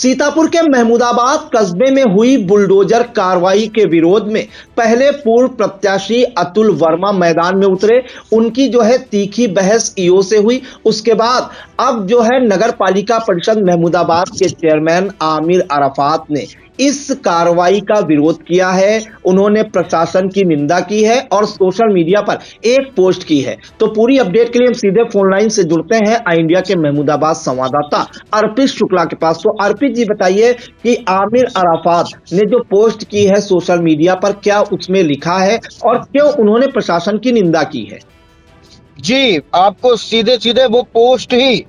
सीतापुर के महमूदाबाद कस्बे में हुई बुलडोजर कार्रवाई के विरोध में पहले पूर्व प्रत्याशी अतुल वर्मा मैदान में उतरे। उनकी जो है तीखी बहस ईओ से हुई। उसके बाद अब जो है नगर पालिका परिषद महमूदाबाद के चेयरमैन आमिर अराफात ने इस कार्रवाई का विरोध किया है। उन्होंने प्रशासन की निंदा की है और सोशल मीडिया पर एक पोस्ट की है। तो पूरी अपडेट के लिए हम सीधे फोन लाइन से जुड़ते हैं आई इंडिया के महमूदाबाद संवाददाता अर्पित शुक्ला के पास। तो अर्पित जी बताइए कि आमिर अराफात ने जो पोस्ट की है सोशल मीडिया पर, क्या उसमें लिखा है और क्यों उन्होंने प्रशासन की निंदा की है? जी, आपको सीधे सीधे वो पोस्ट ही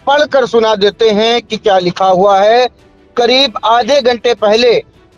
पढ़कर सुना देते हैं कि क्या लिखा हुआ है। करीब आधे घंटे पहले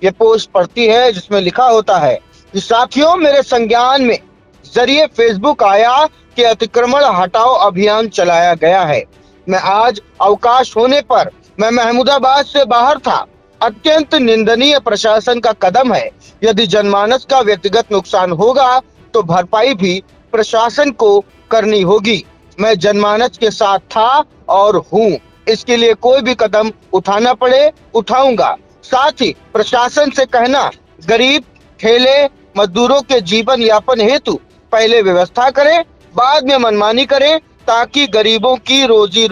ये पोस्ट पढ़ती है जिसमें लिखा होता है कि साथियों, मेरे संज्ञान में जरिए फेसबुक आया कि अतिक्रमण हटाओ अभियान चलाया गया है। मैं आज अवकाश होने पर मैं महमूदाबाद से बाहर था। अत्यंत निंदनीय प्रशासन का कदम है। यदि जनमानस का व्यक्तिगत नुकसान होगा तो भरपाई भी प्रशासन को करनी होगी। मैं जनमानस के साथ था और हूँ। इसके लिए कोई भी कदम उठाना पड़े उठाऊंगा। साथ ही प्रशासन से कहना, गरीब ठेले मजदूरों के जीवन यापन हेतु पहले व्यवस्था करें, बाद में मनमानी करें, ताकि गरीबों की रोजी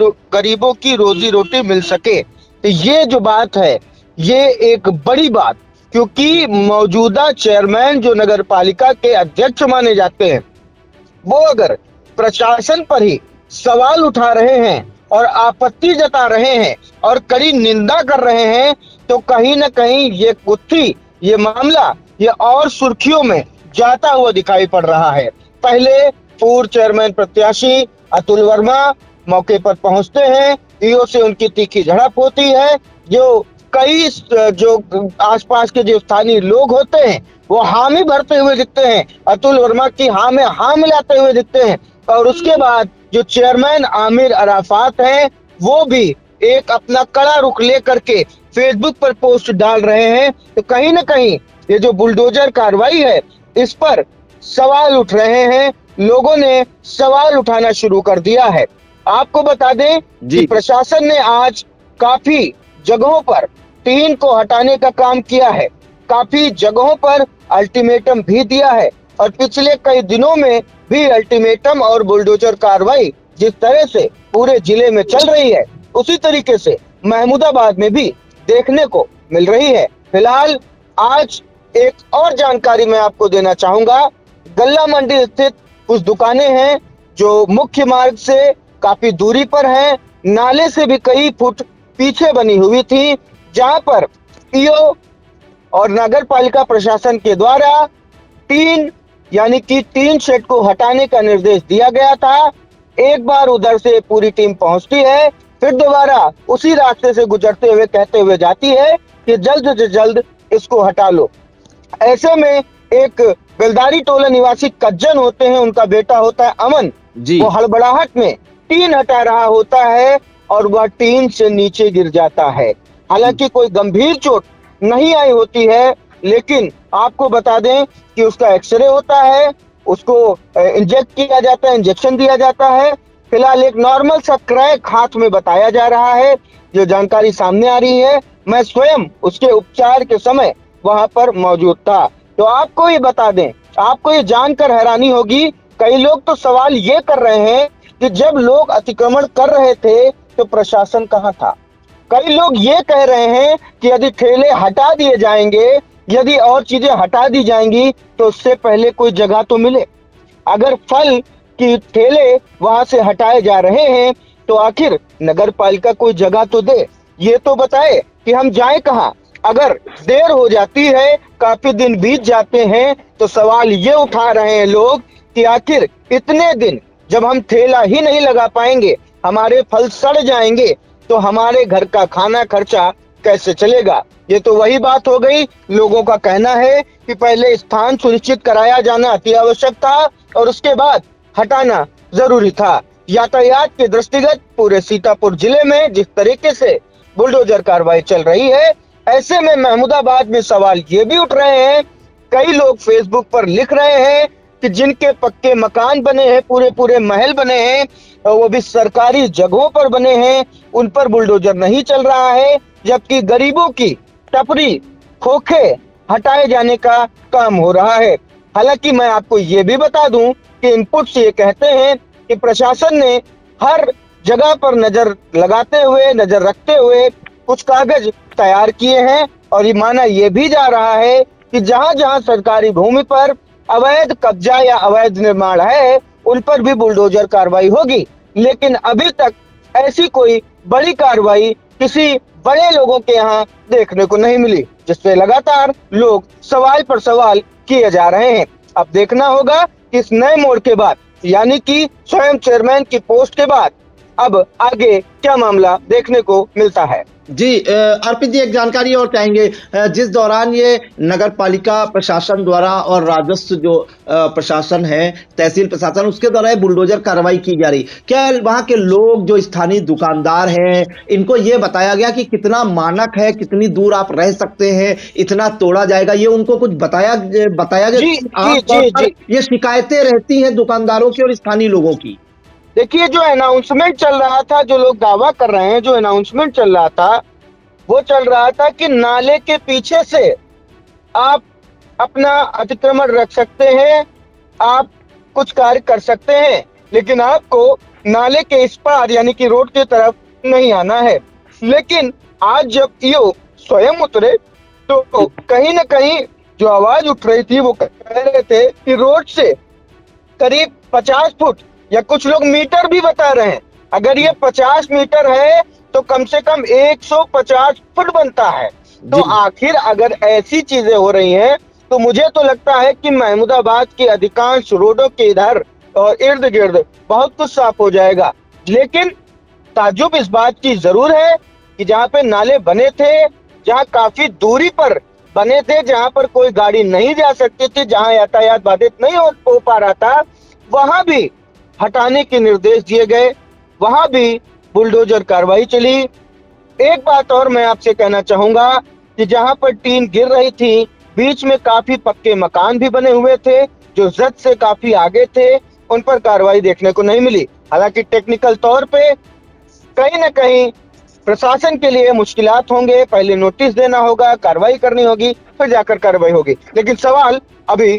रोटी मिल सके। तो ये जो बात है, ये एक बड़ी बात, क्योंकि मौजूदा चेयरमैन जो नगर पालिका के अध्यक्ष माने जाते हैं, वो अगर प्रशासन पर ही सवाल उठा रहे हैं और आपत्ति जता रहे हैं और कड़ी निंदा कर रहे हैं, तो कहीं ना कहीं ये गुत्थी, ये मामला, ये और सुर्खियों में जाता हुआ दिखाई पड़ रहा है। पहले पूर्व चेयरमैन प्रत्याशी अतुल वर्मा मौके पर पहुंचते हैं। ईओ से उनकी तीखी झड़प होती है। जो आसपास के जो स्थानीय लोग होते हैं वो हामी भरते हुए दिखते हैं, अतुल वर्मा की हाँ में हाँ मिलाते हुए दिखते हैं। और उसके बाद जो चेयरमैन आमिर अराफात हैं, वो भी एक अपना कड़ा रुख लेकर के फेसबुक पर पोस्ट डाल रहे हैं। तो कहीं ना कहीं ये जो बुलडोजर कार्रवाई है, इस पर सवाल उठ रहे हैं। लोगों ने सवाल उठाना शुरू कर दिया है। आपको बता दें कि प्रशासन ने आज काफी जगहों पर टीन को हटाने का काम किया है, काफी जगहों पर अल्टीमेटम भी दिया है और पिछले कई दिनों में भी अल्टीमेटम और बुलडोजर कार्रवाई जिस तरह से पूरे जिले में चल रही है, उसी तरीके से महमूदाबाद में भी देखने को मिल रही है। फिलहाल आज एक और जानकारी मैं आपको देना चाहूंगा। गल्ला मंडी स्थित कुछ दुकानें हैं जो मुख्य मार्ग से काफी दूरी पर हैं, नाले से भी कई फुट पीछे बनी हुई थी, जहां पर ईओ और नगर पालिका प्रशासन के द्वारा टीन शेड को हटाने का निर्देश दिया गया था। एक बार उधर से पूरी टीम पहुंचती है, फिर दोबारा उसी रास्ते से गुजरते हुए कहते हुए जाती है कि जल्द से जल्द इसको हटा लो। ऐसे में एक बेलदारी टोला निवासी कज्जन होते हैं, उनका बेटा होता है अमन, वो हड़बड़ाहट में टीन हटा रहा होता है और वह टीन से नीचे गिर जाता है। हालांकि कोई गंभीर चोट नहीं आई होती है, लेकिन आपको बता दें कि उसका एक्सरे होता है, उसको इंजेक्शन दिया जाता है। फिलहाल एक नॉर्मल सा क्रैक हाथ में बताया जा रहा है, जो जानकारी सामने आ रही है। मैं स्वयं उसके उपचार के समय वहां पर मौजूद था। तो आपको ये बता दें, आपको ये जानकर हैरानी होगी, कई लोग तो सवाल ये कर रहे हैं कि जब लोग अतिक्रमण कर रहे थे तो प्रशासन कहाँ था। कई लोग ये कह रहे हैं कि यदि ठेले हटा दिए जाएंगे, यदि और चीजें हटा दी जाएंगी, तो उससे पहले कोई जगह तो मिले। अगर फल की ठेले वहां से हटाए जा रहे हैं तो आखिर नगर पालिका कोई जगह तो दे, ये तो बताए कि हम जाएं कहाँ। अगर देर हो जाती है, काफी दिन बीत जाते हैं, तो सवाल ये उठा रहे हैं लोग कि आखिर इतने दिन जब हम ठेला ही नहीं लगा पाएंगे, हमारे फल सड़ जाएंगे, तो हमारे घर का खाना खर्चा कैसे चलेगा। ये तो वही बात हो गई। लोगों का कहना है कि पहले स्थान सुनिश्चित कराया जाना अति आवश्यक था और उसके बाद हटाना जरूरी था। यातायात के दृष्टिगत पूरे सीतापुर जिले में जिस तरीके से बुलडोजर कार्रवाई चल रही है, ऐसे में महमूदाबाद में सवाल ये भी उठ रहे हैं, कई लोग फेसबुक पर लिख रहे हैं कि जिनके पक्के मकान बने हैं, पूरे पूरे महल बने हैं, और वो भी सरकारी जगहों पर बने हैं, उन पर बुलडोजर नहीं चल रहा है, जबकि गरीबों की टपरी, खोखे हटाए जाने का काम हो रहा है। हालांकि मैं आपको ये भी बता दूं कि इनपुट्स ये कहते हैं कि प्रशासन ने हर जगह पर नजर लगाते हुए, नजर रखते हुए कुछ कागज तैयार किए हैं, और ये माना ये भी जा रहा है कि जहां जहां सरकारी भूमि पर अवैध कब्जा या अवैध निर्माण है, उन पर भी बुलडोजर कार्रवाई होगी। लेकिन अभी तक ऐसी कोई बड़ी कार्रवाई किसी बड़े लोगों के यहाँ देखने को नहीं मिली, जिससे लगातार लोग सवाल पर सवाल किए जा रहे हैं। अब देखना होगा कि इस नए मोड़ के बाद, यानी कि स्वयं चेयरमैन की पोस्ट के बाद, अब आगे क्या मामला देखने को मिलता है। जी अर्पित जी, एक जानकारी और चाहेंगे। जिस दौरान ये नगर पालिका प्रशासन द्वारा और राजस्व जो प्रशासन है, तहसील प्रशासन, उसके द्वारा बुलडोजर कार्रवाई की जा रही, क्या वहां के लोग जो स्थानीय दुकानदार हैं, इनको ये बताया गया कि कितना मानक है, कितनी दूर आप रह सकते हैं, इतना तोड़ा जाएगा, ये उनको कुछ बताया गया? जी। ये शिकायतें रहती हैं दुकानदारों की और स्थानीय लोगों की। देखिए, जो अनाउंसमेंट चल रहा था, जो लोग दावा कर रहे हैं, जो अनाउंसमेंट चल रहा था, वो चल रहा था कि नाले के पीछे से आप अपना अतिक्रमण रख सकते हैं, आप कुछ कार्य कर सकते हैं, लेकिन आपको नाले के इस पार यानी कि रोड की तरफ नहीं आना है। लेकिन आज जब ईओ स्वयं उतरे तो कहीं ना कहीं जो आवाज उठ रही थी, वो कह रहे थे कि रोड से करीब 50 फुट या कुछ लोग मीटर भी बता रहे हैं, अगर ये 50 मीटर है तो कम से कम 150 फुट बनता है। तो आखिर अगर ऐसी चीजें हो रही हैं, तो मुझे तो लगता है कि महमूदाबाद की अधिकांश रोडों के इधर और इर्द गिर्द बहुत कुछ साफ हो जाएगा। लेकिन ताज्जुब इस बात की जरूर है कि जहाँ पे नाले बने थे, जहाँ काफी दूरी पर बने थे, जहाँ पर कोई गाड़ी नहीं जा सकती थी, जहाँ यातायात बाधित नहीं हो पा रहा था, वहां भी हटाने के निर्देश दिए गए, वहां भी बुलडोजर कार्रवाई चली। एक बात और मैं आपसे कहना चाहूंगा कि जहां पर टीन गिर रही थी, बीच में काफी पक्के मकान भी बने हुए थे जो जद से काफी आगे थे, उन पर कार्रवाई देखने को नहीं मिली। हालांकि टेक्निकल तौर पे कहीं ना कहीं प्रशासन के लिए मुश्किलात होंगे, पहले नोटिस देना होगा, कार्रवाई करनी होगी, फिर जाकर कार्रवाई होगी। लेकिन सवाल अभी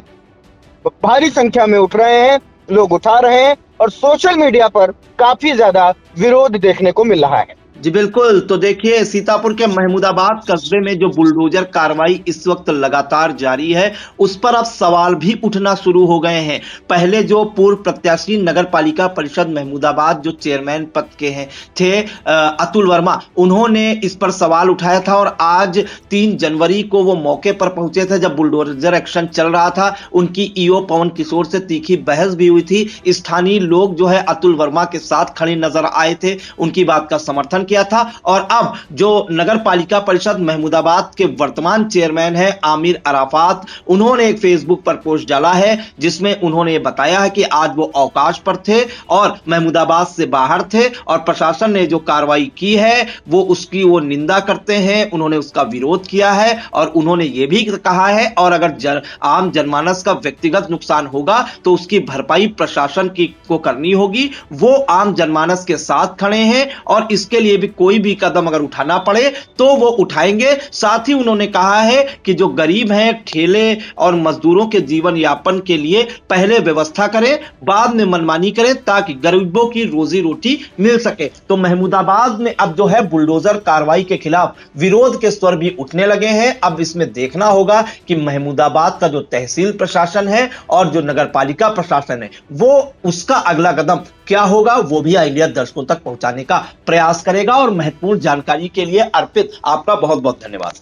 भारी संख्या में उठ रहे हैं, लोग उठा रहे हैं, और सोशल मीडिया पर काफी ज्यादा विरोध देखने को मिल रहा है। जी बिल्कुल। तो देखिए, सीतापुर के महमूदाबाद कस्बे में जो बुलडोजर कार्रवाई इस वक्त लगातार जारी है, उस पर अब सवाल भी उठना शुरू हो गए हैं। पहले जो पूर्व प्रत्याशी नगर पालिका परिषद महमूदाबाद जो चेयरमैन पद के हैं थे अतुल वर्मा, उन्होंने इस पर सवाल उठाया था, और आज 3 जनवरी को वो मौके पर पहुंचे थे जब बुलडोजर एक्शन चल रहा था। उनकी ईओ पवन किशोर से तीखी बहस भी हुई थी। स्थानीय लोग जो है अतुल वर्मा के साथ खड़े नजर आए थे, उनकी बात का समर्थन किया था। और अब जो नगर पालिका परिषद महमूदाबाद के वर्तमान चेयरमैन है आमिर अराफात, उन्होंने एक फेसबुक पर पोस्ट डाला है जिसमें उन्होंने बताया है कि आज वो अवकाश पर थे और महमूदाबाद से बाहर थे, और प्रशासन ने जो कार्रवाई की है वो उसकी वो निंदा करते हैं, उन्होंने उसका विरोध किया है, और उन्होंने ये भी कहा है और अगर आम जनमानस का व्यक्तिगत नुकसान होगा तो उसकी भरपाई प्रशासन की को करनी होगी। वो आम जनमानस के साथ खड़े हैं और इसके लिए भी कोई भी कदम अगर उठाना पड़े तो वो उठाएंगे। साथ ही उन्होंने कहा है कि जो गरीब हैं, ठेले और मजदूरों के जीवन यापन के लिए पहले व्यवस्था करें, बाद में मनमानी करें, ताकि गरीबों की रोजी रोटी मिल सके। तो महमूदाबाद में अब जो है बुलडोजर कार्रवाई के खिलाफ विरोध के स्वर भी उठने लगे हैं। अब इसमें देखना होगा कि महमूदाबाद का जो तहसील प्रशासन है और जो नगर पालिका प्रशासन है, वो उसका अगला कदम क्या होगा, वो भी आइडिया दर्शकों तक पहुंचाने का प्रयास करेगा। और महत्वपूर्ण जानकारी के लिए अर्पित, आपका बहुत बहुत धन्यवाद।